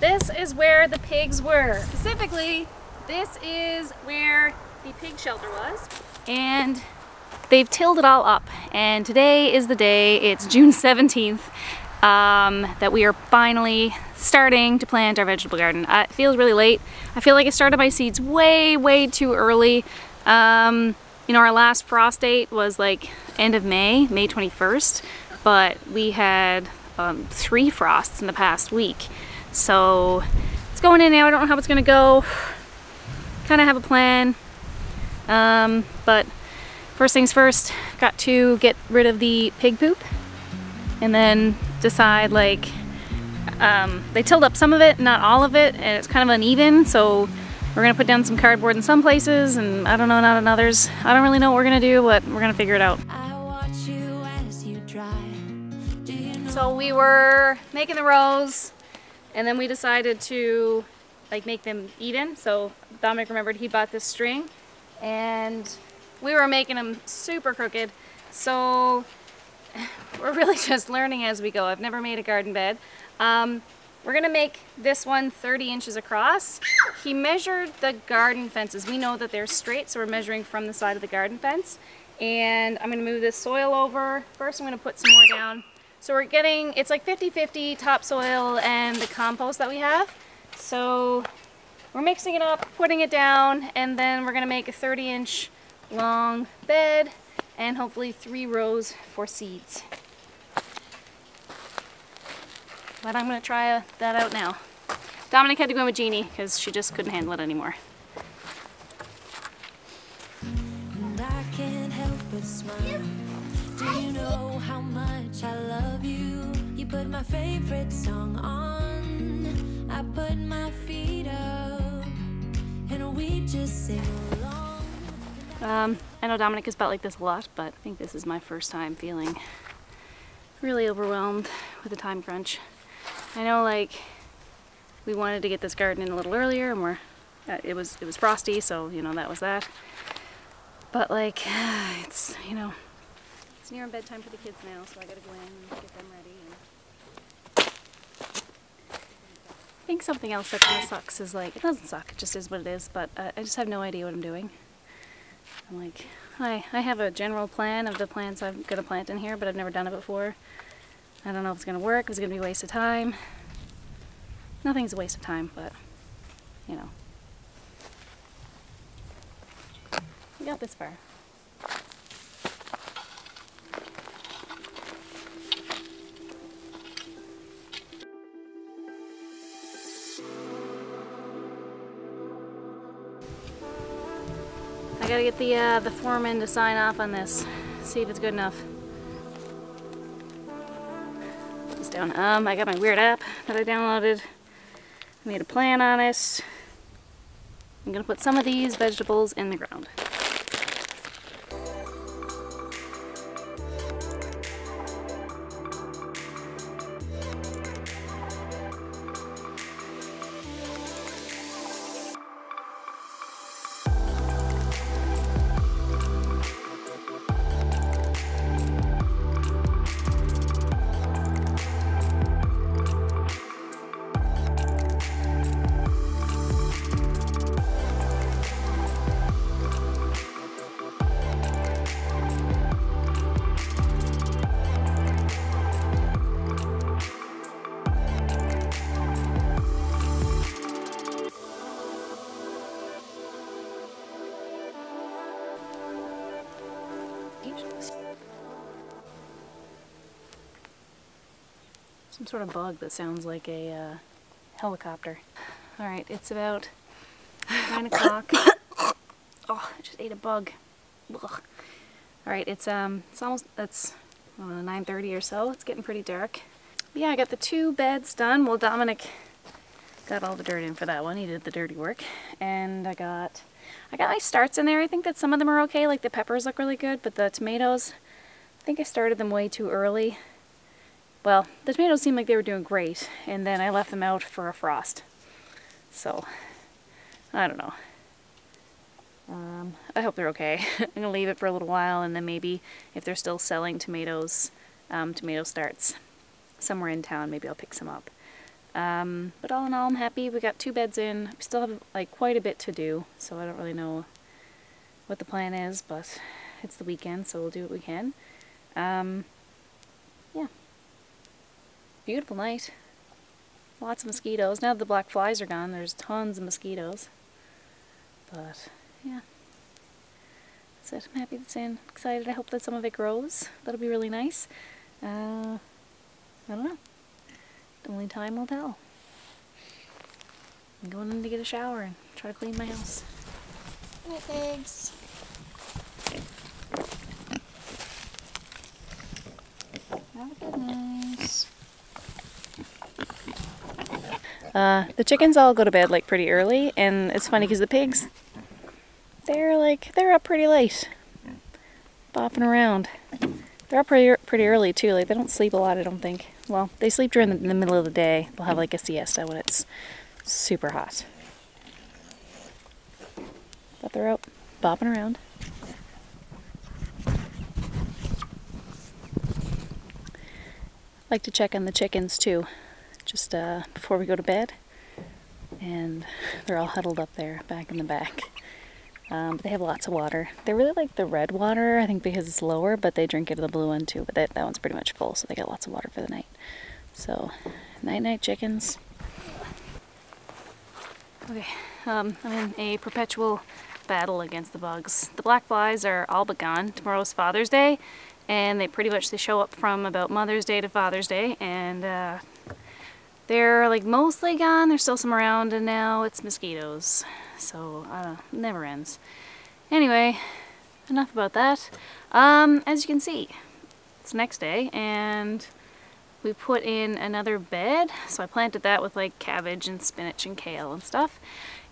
this is where the pigs were. Specifically, this is where the pig shelter was. And they've tilled it all up. And today is the day, it's June 17th, that we are finally starting to plant our vegetable garden. It feels really late. I feel like I started my seeds way too early. You know, our last frost date was like end of May 21st, but we had 3 frosts in the past week. So it's going in now. I don't know how it's gonna go. Kind of have a plan, but first things first, got to get rid of the pig poop and then decide, like, they tilled up some of it, not all of it, and it's kind of uneven, so we're gonna put down some cardboard in some places and I don't know, not in others. I don't really know what we're gonna do, but we're gonna figure it out. So we were making the rows and then we decided to like make them even. So Dominic remembered he bought this string and we were making them super crooked. So we're really just learning as we go. I've never made a garden bed. We're gonna make this one 30 inches across. He measured the garden fences. We know that they're straight, so we're measuring from the side of the garden fence. And I'm gonna move this soil over. First I'm gonna put some more down. So we're getting, it's like 50-50 topsoil and the compost that we have. So we're mixing it up, putting it down, and then we're gonna make a 30-inch long bed and hopefully 3 rows for seeds. But I'm going to try that out now. Dominic had to go with Jeannie because she just couldn't handle it anymore. And I can't help but smile. Do you know how much I love you? You put my favorite song on. I put my feet up and we just sing along. I know Dominic has felt like this a lot, but I think this is my first time feeling really overwhelmed with the time crunch. I know, like, we wanted to get this garden in a little earlier, and it was frosty, so you know that was that. But like, it's, you know, it's near bedtime for the kids now, so I gotta go in and get them ready. I think something else that kind of sucks is, like, it doesn't suck, it just is what it is. But I just have no idea what I'm doing. I'm like, I have a general plan of the plants I'm gonna plant in here, but I've never done it before. I don't know if it's going to work, if it's going to be a waste of time. Nothing's a waste of time, but, you know. We got this far. I gotta get the foreman to sign off on this, see if it's good enough. Down. I got my weird app that I downloaded. I made a plan on it. I'm gonna put some of these vegetables in the ground. Some sort of bug that sounds like a helicopter. Alright, it's about 9 o'clock. Oh, I just ate a bug. Alright, it's almost, it's, I don't know, 9:30 or so. It's getting pretty dark. But yeah, I got the 2 beds done. Well, Dominic got all the dirt in for that one. He did the dirty work. And I got my starts in there. I think that some of them are okay. Like the peppers look really good, but the tomatoes, I think I started them way too early. Well, the tomatoes seemed like they were doing great, and then I left them out for a frost. So, I don't know. I hope they're okay. I'm going to leave it for a little while, and then maybe if they're still selling tomatoes, tomato starts somewhere in town, maybe I'll pick some up. But all in all, I'm happy. We got 2 beds in. We still have like quite a bit to do, so I don't really know what the plan is, but it's the weekend, so we'll do what we can. Yeah. Beautiful night. Lots of mosquitoes. Now that the black flies are gone, there's tons of mosquitoes. But, yeah. That's it. I'm happy that's in. Excited. I hope that some of it grows. That'll be really nice. I don't know. Only time will tell. I'm going in to get a shower and try to clean my house. Hi, pigs. Have a good night. The chickens all go to bed like pretty early, and it's funny because the pigs, they're up pretty late, bopping around. They're up pretty early too. Like, they don't sleep a lot, I don't think. Well, they sleep during the middle of the day. They'll have like a siesta when it's super hot. But they're out bopping around. Like to check on the chickens too, just before we go to bed. And they're all huddled up there, back in the back. But they have lots of water. They really like the red water, I think because it's lower, but they drink it in the blue one too. But that one's pretty much full, so they get lots of water for the night. So, night-night chickens. Okay, I'm in a perpetual battle against the bugs. The black flies are all but gone. Tomorrow's Father's Day, and they show up from about Mother's Day to Father's Day, and they're like mostly gone. There's still some around, and now it's mosquitoes. So, it never ends. Anyway, enough about that. As you can see, it's the next day, and we put in another bed. So I planted that with like cabbage and spinach and kale and stuff.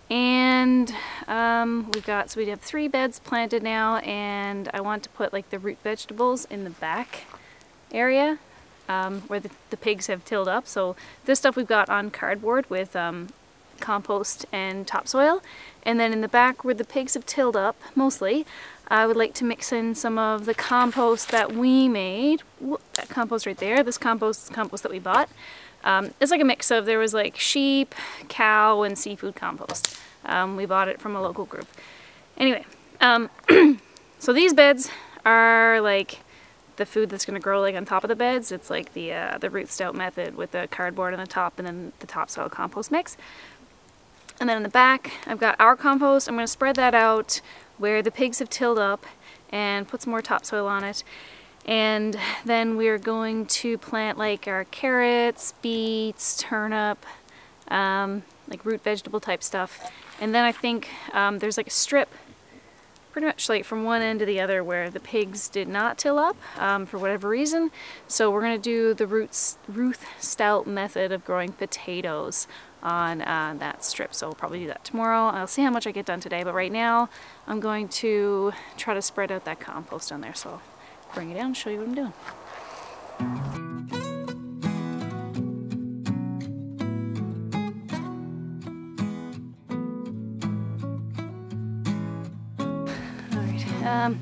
And we have 3 beds planted now, and I want to put like the root vegetables in the back area where the pigs have tilled up. So this stuff we've got on cardboard with compost and topsoil, and then in the back where the pigs have tilled up mostly, I would like to mix in some of the compost that we made. That compost right there, this compost is compost that we bought. It's like a mix of, there was like sheep, cow, and seafood compost. We bought it from a local group. Anyway, so these beds are like the food that's going to grow like on top of the beds. It's like the root stout method with the cardboard on the top and then the topsoil compost mix. And then in the back, I've got our compost. I'm going to spread that out where the pigs have tilled up and put some more topsoil on it. And then we're going to plant like our carrots, beets, turnip, like root vegetable type stuff. And then I think there's like a strip pretty much like from one end to the other where the pigs did not till up for whatever reason. So we're going to do the root stout method of growing potatoes on that strip. So we'll probably do that tomorrow. I'll see how much I get done today, but right now I'm going to try to spread out that compost on there. So I'll bring it down and show you what I'm doing. Alright,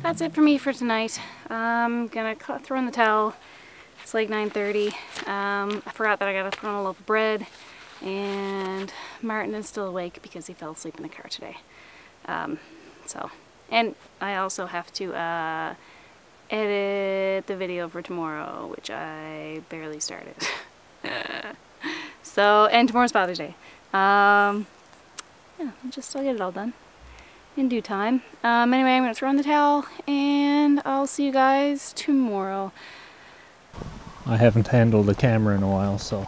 that's it for me for tonight. I'm gonna throw in the towel. It's like 9:30. I forgot that I gotta throw in a loaf of bread, and Martin is still awake because he fell asleep in the car today. And I also have to edit the video for tomorrow, which I barely started. And tomorrow's Father's Day. Yeah, I'll get it all done in due time. Anyway, I'm gonna throw in the towel, and I'll see you guys tomorrow. I haven't handled the camera in a while, so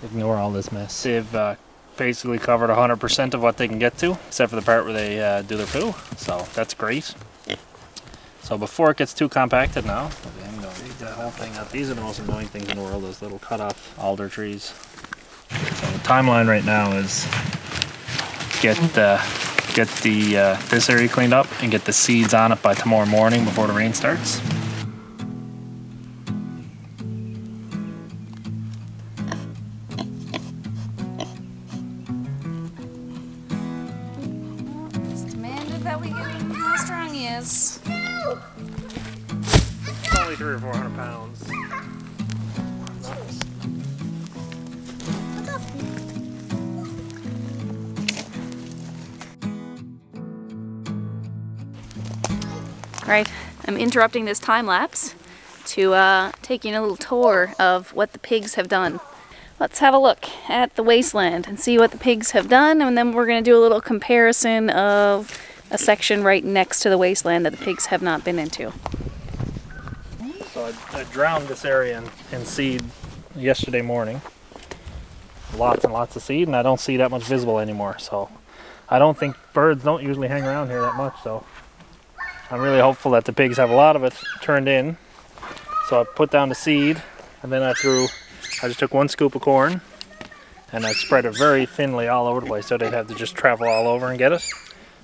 ignore all this mess. They've basically covered 100% of what they can get to, except for the part where they do their poo, so that's great. So before it gets too compacted now, I'm going to dig that whole thing out. These are the most annoying things in the world, those little cut off alder trees. So the timeline right now is get this area cleaned up and get the seeds on it by tomorrow morning before the rain starts. That we get how strong he is. It's only 300 or 400 pounds. Right, I'm interrupting this time lapse to take you on a little tour of what the pigs have done. Let's have a look at the wasteland and see what the pigs have done, and then we're going to do a little comparison of a section right next to the wasteland that the pigs have not been into. So I drowned this area in seed yesterday morning. Lots and lots of seed, and I don't see that much visible anymore. So I don't think birds don't usually hang around here that much. So I'm really hopeful that the pigs have a lot of it turned in. So I put down the seed, and then I just took 1 scoop of corn, and I spread it very thinly all over the place, so they'd have to just travel all over and get it.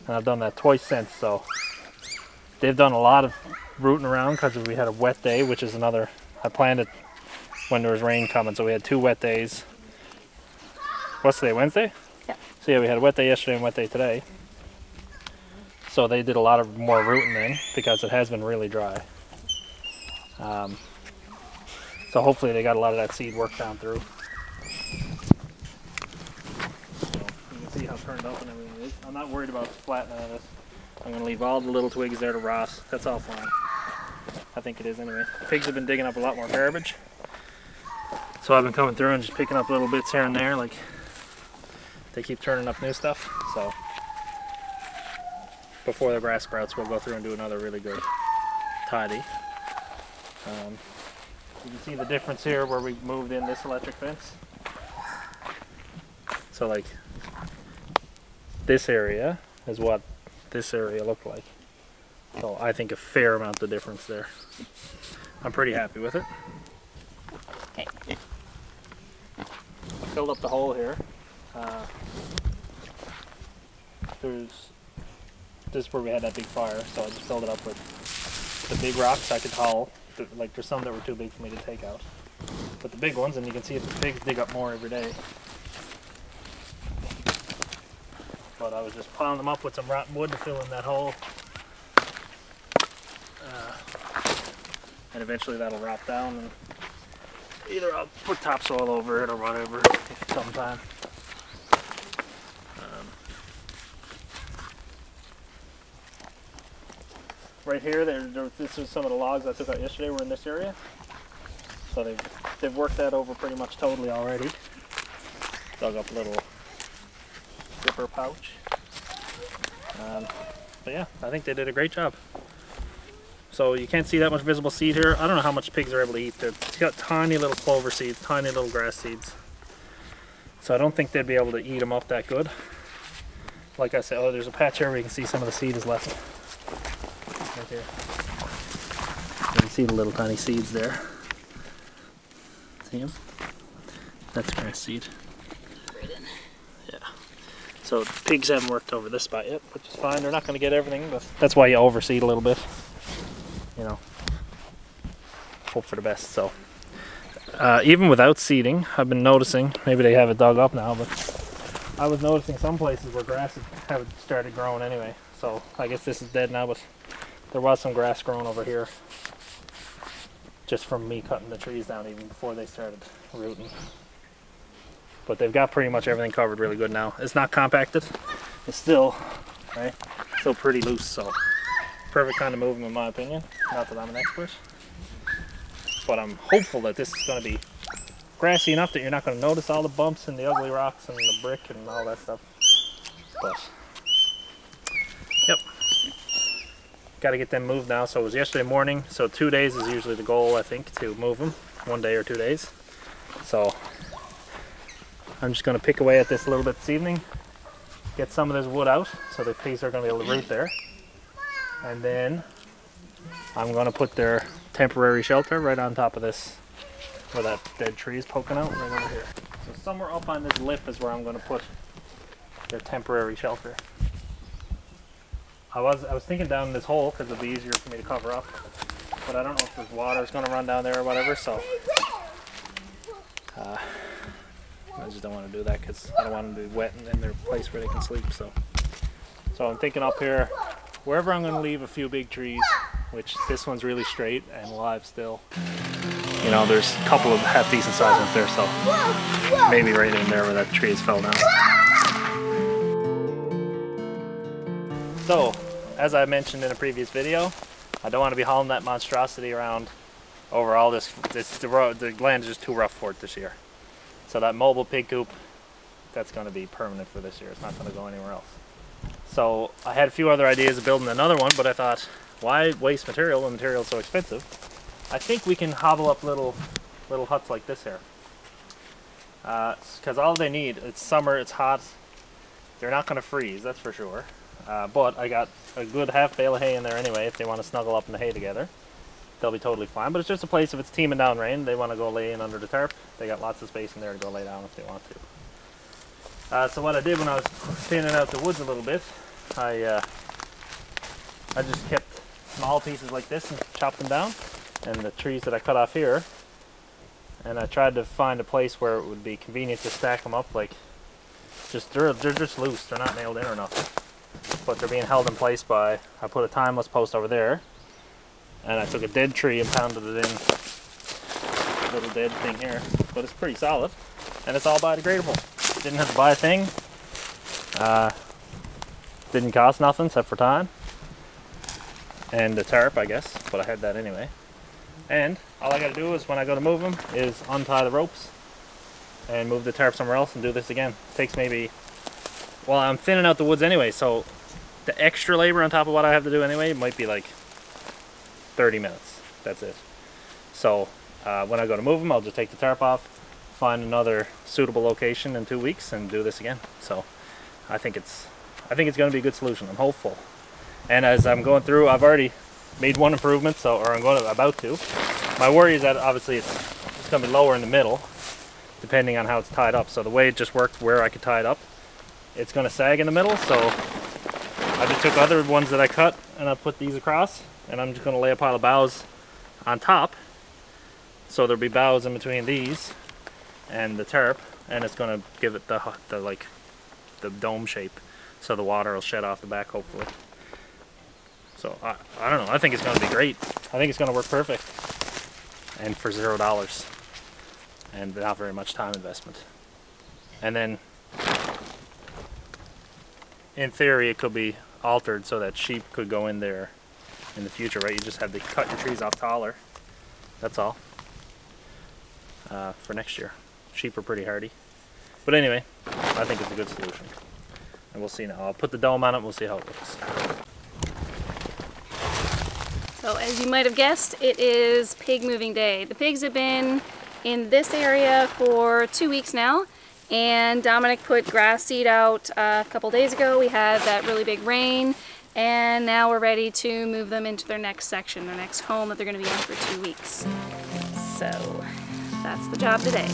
And I've done that twice since. So they've done a lot of rooting around because we had a wet day, which is another. I planned it when there was rain coming, so we had 2 wet days. What's today, Wednesday? Yeah. So yeah, we had a wet day yesterday and a wet day today. So they did a lot of more rooting then because it has been really dry. So hopefully they got a lot of that seed worked down through. So you can see how turned up and everything is. I'm not worried about flattening this. I'm going to leave all the little twigs there to rot. That's all fine. I think it is anyway. The pigs have been digging up a lot more garbage. So I've been coming through and just picking up little bits here and there. Like, they keep turning up new stuff. So before the grass sprouts, we'll go through and do another really good tidy. You can see the difference here where we moved in this electric fence. So like this area is what this area looked like. So I think a fair amount of difference there. I'm pretty happy with it. Okay. I filled up the hole here. This is where we had that big fire, so I just filled it up with the big rocks I could haul. Like there's some that were too big for me to take out. But the big ones, and you can see if the pigs dig up more every day. But I was just piling them up with some rotten wood to fill in that hole. And eventually that'll rot down, and either I'll put topsoil over it or whatever sometime. Right here, this is some of the logs I took out yesterday were in this area. So they've worked that over pretty much totally already. Dug up a little zipper pouch. But yeah, I think they did a great job. So you can't see that much visible seed here. I don't know how much pigs are able to eat. They've got tiny little clover seeds, tiny little grass seeds. So I don't think they'd be able to eat them up that good. Like I said, oh, there's a patch here where you can see some of the seed is left. Right here. You can see the little tiny seeds there. See them? That's grass seed. Right in. Yeah. So pigs haven't worked over this spot yet, which is fine. They're not going to get everything, but that's why you overseed a little bit. You know, hope for the best. So even without seeding, I've been noticing, maybe they have it dug up now, but I was noticing some places where grass had started growing anyway. So I guess this is dead now, but there was some grass growing over here just from me cutting the trees down even before they started rooting. But they've got pretty much everything covered really good now. It's not compacted. It's still, right, still pretty loose, so perfect kind of move them in my opinion. Not that I'm an expert. But I'm hopeful that this is going to be grassy enough that you're not going to notice all the bumps and the ugly rocks and the brick and all that stuff. But, yep. Got to get them moved now. So it was yesterday morning. So 2 days is usually the goal, I think, to move them. 1 day or 2 days. So I'm just going to pick away at this a little bit this evening. Get some of this wood out so the pigs are going to be able to root there. And then I'm going to put their temporary shelter right on top of this, where that dead tree is poking out, right over here. So somewhere up on this lip is where I'm going to put their temporary shelter. I was thinking down in this hole because it'd be easier for me to cover up, but I don't know if there's water is going to run down there or whatever, so I just don't want to do that because I don't want them to be wet in their place where they can sleep. So I'm thinking up here, wherever I'm going to leave a few big trees, which this one's really straight and alive still. You know, there's a couple of half-decent sized ones there, so maybe right in there where that tree has fell down. So, as I mentioned in a previous video, I don't want to be hauling that monstrosity around over all this. The land is just too rough for it this year. So that mobile pig coop, that's going to be permanent for this year. It's not going to go anywhere else. So I had a few other ideas of building another one, but I thought, why waste material when material is so expensive? I think we can hobble up little huts like this here. Because all they need, it's summer, it's hot, they're not going to freeze, that's for sure. But I got a good half bale of hay in there anyway if they want to snuggle up in the hay together. They'll be totally fine, but it's just a place if it's teeming down rain, they want to go lay in under the tarp. They got lots of space in there to go lay down if they want to. So what I did when I was thinning out the woods a little bit, I just kept small pieces like this and chopped them down, and the trees that I cut off here, and I tried to find a place where it would be convenient to stack them up, like they're just loose, they're not nailed in or nothing, but they're being held in place by, I put a timeless post over there, and I took a dead tree and pounded it in, a little dead thing here, but it's pretty solid, and it's all biodegradable. Didn't have to buy a thing, didn't cost nothing except for time, and the tarp I guess, but I had that anyway. And all I gotta do is when I go to move them is untie the ropes and move the tarp somewhere else and do this again. It takes maybe, well, I'm thinning out the woods anyway, so the extra labor on top of what I have to do anyway might be like 30 minutes. That's it. So when I go to move them, I'll just take the tarp off, find another suitable location in 2 weeks and do this again. So I think it's going to be a good solution. I'm hopeful. And as I'm going through, I've already made one improvement, or I'm about to. My worry is that obviously it's going to be lower in the middle, depending on how it's tied up. So the way it just worked where I could tie it up, it's going to sag in the middle. So I just took other ones that I cut and I put these across, and I'm just going to lay a pile of boughs on top. So there'll be boughs in between these and the tarp, and it's going to give it the dome shape, so the water will shed off the back hopefully. So I don't know, I think it's going to be great. I think it's going to work perfect, and for $0 and not very much time investment. And then in theory it could be altered so that sheep could go in there in the future, right? You just have to cut your trees off taller, that's all, for next year. Sheep are pretty hardy, but anyway, I think it's a good solution, and we'll see now. I'll put the dome on it and we'll see how it looks. So as you might have guessed, it is pig moving day. The pigs have been in this area for 2 weeks now, and Dominic put grass seed out a couple days ago. We had that really big rain, and now we're ready to move them into their next section, their next home that they're going to be in for 2 weeks. So that's the job today.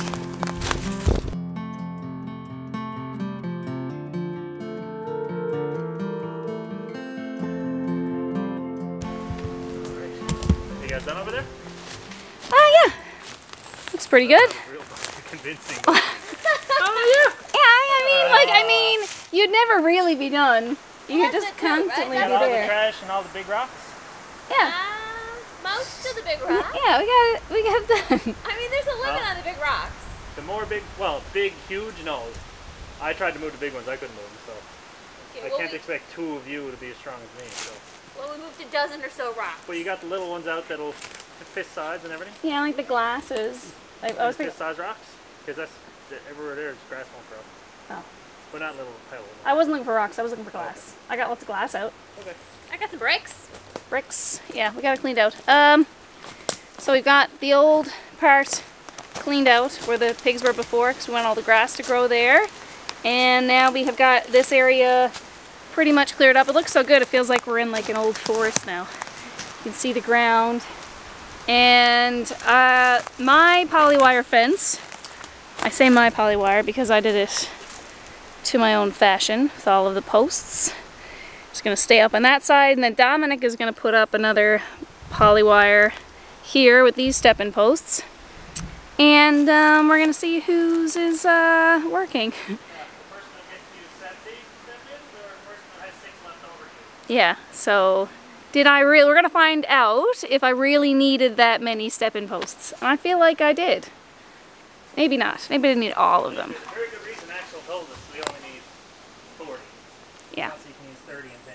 Done over there? Yeah. Looks pretty good. Real convincing. Oh yeah. Yeah, I mean, you'd never really be done. You could just constantly be all there. The trash and all the big rocks? Yeah. Most of the big rocks. Yeah, we got it done. I mean, there's a limit on the big rocks. The more big, huge, no. I tried to move the big ones, I couldn't move them, so okay, I can't expect two of you to be as strong as me. So. Well, we moved a dozen or so rocks. Well, you got the little ones out that'll fist size and everything? Yeah, like the glasses. I was fist size rocks? Because that's everywhere there is grass won't grow. Oh. But not little pebbles. I wasn't looking for rocks, I was looking for glass. Okay. I got lots of glass out. Okay. I got some bricks. Bricks. Yeah, we got it cleaned out. So we've got the old part cleaned out where the pigs were before, because we want all the grass to grow there. And now we have got this area pretty much cleared up. It looks so good, it feels like we're in like an old forest now. You can see the ground. And my polywire fence, I say my polywire because I did it to my own fashion with all of the posts. Just gonna stay up on that side, and then Dominic is gonna put up another polywire here with these step-in posts. And we're gonna see whose is working. Yeah, so we're gonna find out if I really needed that many step-in posts. And I feel like I did. Maybe not. Maybe I didn't need all of them. Very good reason Axel told us we only need 40. Yeah. Else you can use 30 and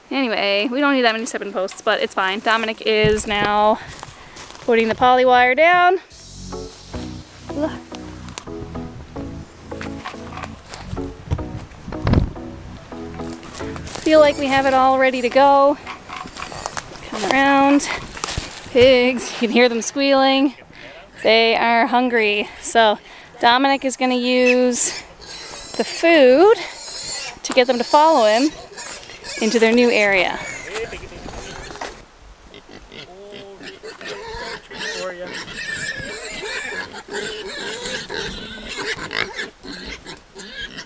10. Anyway, we don't need that many stepping posts, but it's fine. Dominic is now putting the poly wire down. Ugh. Feel like we have it all ready to go. Come around. Pigs, you can hear them squealing. They are hungry. So Dominic is going to use the food to get them to follow him into their new area.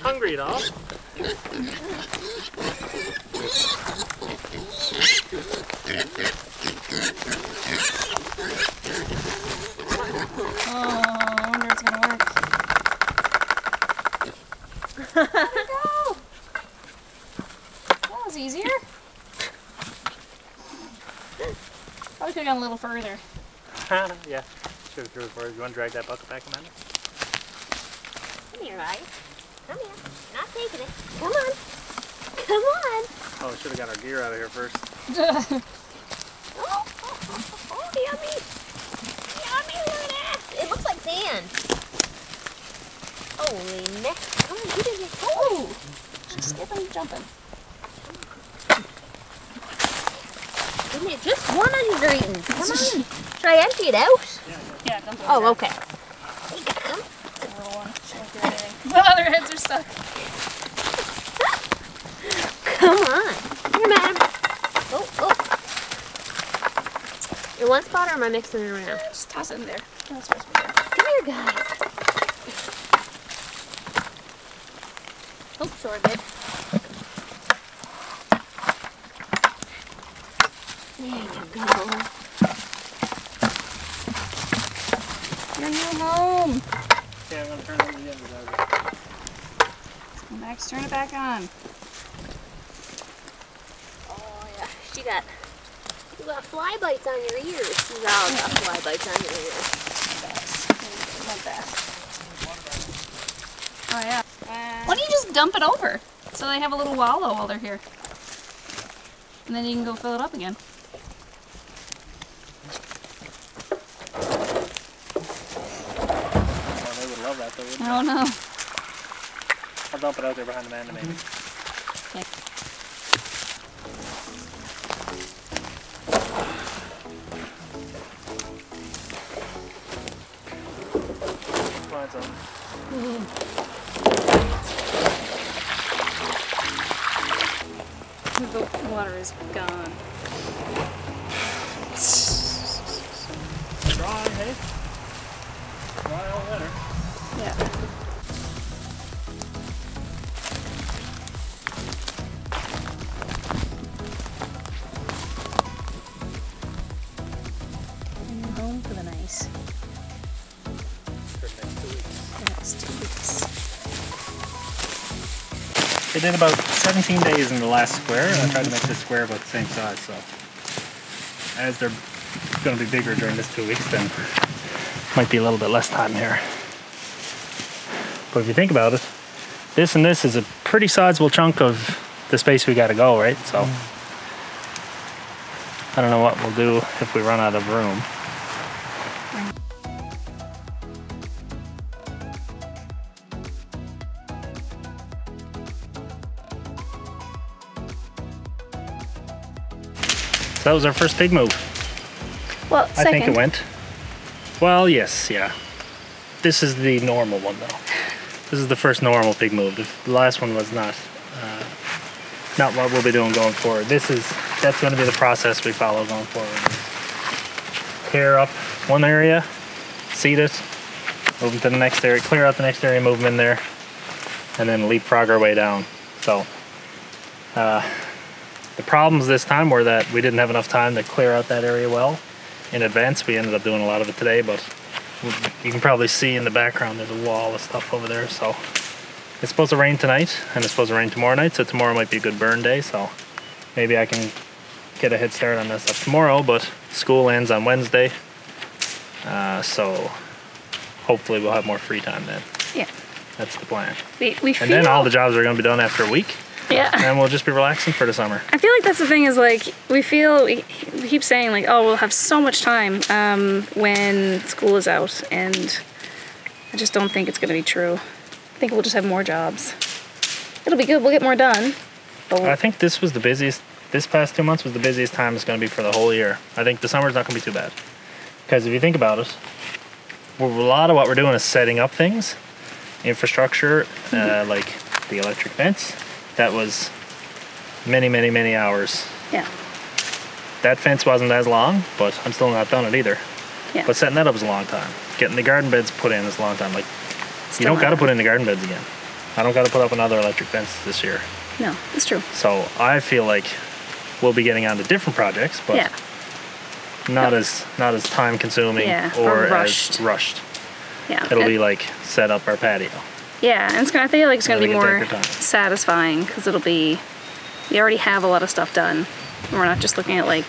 Hungry at all? Oh, I wonder if it's gonna work. There we go. That was easier. Probably could have gone a little further. Yeah, should have threw it for you. You want to drag that bucket back, Amanda? Come here, guys. Come here. Not taking it. Come on. Come on. Oh, we should have got our gear out of here first. Oh, yummy. Yummy, look at that. It looks like sand. Holy mess. Come on, get in here. Oh! She's skipping, jumping. Isn't it just one you're eating? Come on. Should I empty it out? Yeah, dump it. Oh, okay. You got them. Little one. She won't do anything. The other heads are stuck. Come on. Here, madam. Oh, oh. In one spot, or am I mixing it around? Just toss it in there. That's supposed to be there. Come here, guys. Oh, sure did. There you go. Your new home. Okay, I'm going to turn on the energizer. Come back, turn it back on. Oh, yeah. You got fly bites on your ears. She's all got fly bites on your ears. Like that. Oh, yeah. Why don't you just dump it over? So they have a little wallow while they're here. And then you can go fill it up again. Oh, they would love that though, wouldn't they? I don't know. I'll dump it out there behind Amanda maybe. Okay. Come on, son. The water is gone. Dry, hey? Dry all better. Yeah. And you're home for the night. For the next 2 weeks. The next 2 weeks. They did about 17 days in the last square, and I tried to make this square about the same size, so as they're going to be bigger during this 2 weeks, then might be a little bit less time here. But if you think about it, this and this is a pretty sizable chunk of the space we got to go, right? So I don't know what we'll do if we run out of room. So that was our first pig move. Well, I think it went. Well, yes, yeah. This is the normal one though. This is the first normal pig move. The last one was not what we'll be doing going forward. That's going to be the process we follow going forward. Clear up one area, seed it, move them to the next area, clear out the next area, move them in there, and then leapfrog our way down. So the problems this time were that we didn't have enough time to clear out that area well in advance. We ended up doing a lot of it today, but you can probably see in the background there's a wall of stuff over there. So it's supposed to rain tonight and it's supposed to rain tomorrow night, so tomorrow might be a good burn day. So maybe I can get a head start on this up tomorrow, but school ends on Wednesday, so hopefully we'll have more free time then. Yeah. That's the plan. We And then all the jobs are going to be done after a week. Yeah. And we'll just be relaxing for the summer. I feel like that's the thing is like, we keep saying like, oh, we'll have so much time when school is out, and I just don't think it's going to be true. I think we'll just have more jobs. It'll be good, we'll get more done. But I think this past 2 months was the busiest time it's going to be for the whole year. I think the summer's not going to be too bad. Because if you think about it, a lot of what we're doing is setting up things, infrastructure, like the electric fence. That was many, many, many hours. Yeah. That fence wasn't as long, but I'm still not done it either. Yeah. But setting that up is a long time. Getting the garden beds put in is a long time. Like, Still you don't got to not. put in the garden beds again. I don't got to put up another electric fence this year. No, it's true. So I feel like we'll be getting on to different projects, but Yeah. not as time consuming or rushed. as rushed. Yeah. It'll be like set up our patio. Yeah, and I feel like it's going to be Really can more take your time. satisfying because we already have a lot of stuff done. And we're not just looking at like,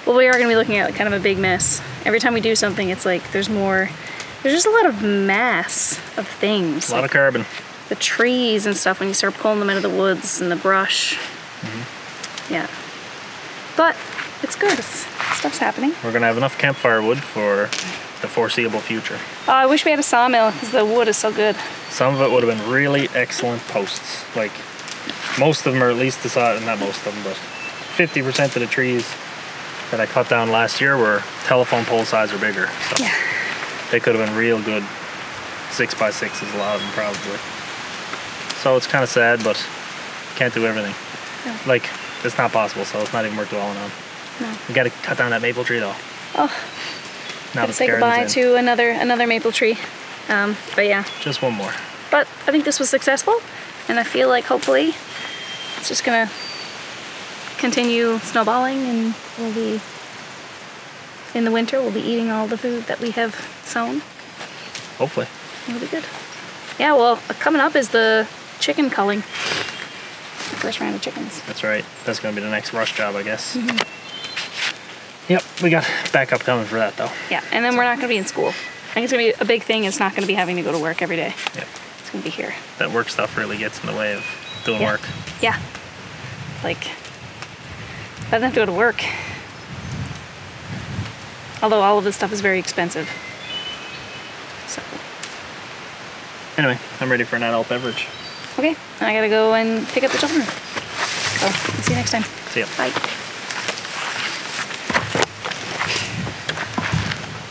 well, we are going to be looking at like kind of a big mess. Every time we do something, it's like there's just a lot of mass of things. A lot of carbon. The trees and stuff when you start pulling them out of the woods and the brush. Yeah. But it's good. Stuff's happening. We're going to have enough campfire wood for the foreseeable future. Oh, I wish we had a sawmill because the wood is so good. Some of it would have been really excellent posts. Like, most of them, or at least the size, not most of them, but 50% of the trees that I cut down last year were telephone pole size or bigger. So Yeah. they could have been real good 6x6s, a lot of them probably. So it's kind of sad, but can't do everything. No. Like, it's not possible, so it's not even worth dwelling on. No. We gotta cut down that maple tree though. Oh, Now gotta say goodbye to another maple tree. But yeah. Just one more. But I think this was successful, and I feel like hopefully it's just gonna continue snowballing, and we'll be in the winter. We'll be eating all the food that we have sown. Hopefully. It'll be good. Yeah. Well, coming up is the chicken culling. The first round of chickens. That's right. That's gonna be the next rush job, I guess. Yep, we got backup coming for that though. Yeah, and then we're not gonna be in school. I think it's gonna be a big thing. It's not gonna be having to go to work every day. Yep. It's gonna be here. That work stuff really gets in the way of doing Yeah. work. Yeah. Like, I don't have to go to work. Although all of this stuff is very expensive. So, Anyway, I'm ready for an adult beverage. okay, and I gotta go and pick up the children. So, see you next time. See ya. Bye.